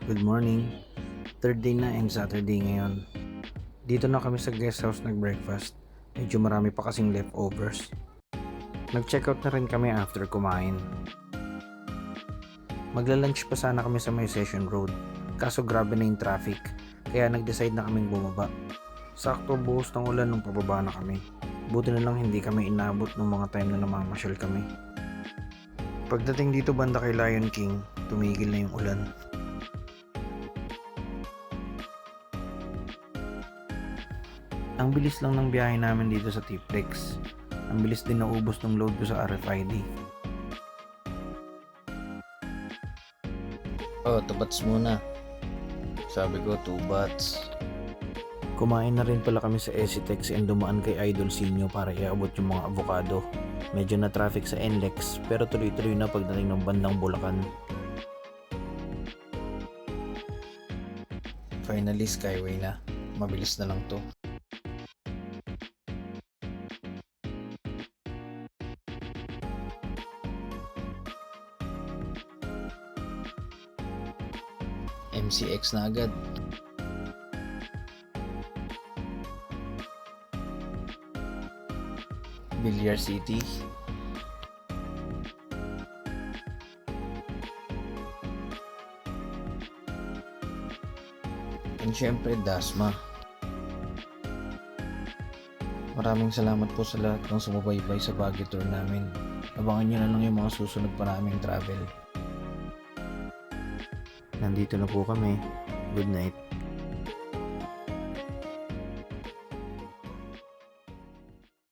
Good morning. Third day na and Saturday ngayon. Dito na kami sa guest house nag-breakfast. Medyo marami pa kasing leftovers. Nag-check out na rin kami after kumain. Magla-lunch pa sana kami sa may Session Road. Kaso grabe na yung traffic. Kaya nag-decide na kaming bumaba. Sakto buhos ng ulan nung pababa na kami. Buti na lang hindi kami inabot nung mga time na namamasyal kami. Pagdating dito banda kay Lion King, tumigil na yung ulan. Ang bilis lang ng biyahe namin dito sa T-Flex. Ang bilis din naubos ng load ko sa RFID. Oh, 2 bats muna. Sabi ko 2 bats. Kumain na rin pala kami sa Esitex and dumaan kay Idol Sinyo para iabot yung mga avocado. Medyo na traffic sa NLEX pero tuloy-tuloy na pagdating ng bandang Bulacan. Finally, Skyway na. Mabilis na lang to. MCX na agad. Billiard City. And syempre Dasma. Maraming salamat po sa lahat ng sumubaybay sa Baguio tour namin. Abangan nyo na lang yung mga susunod pa naming travel. Nandito na po kami. Good night.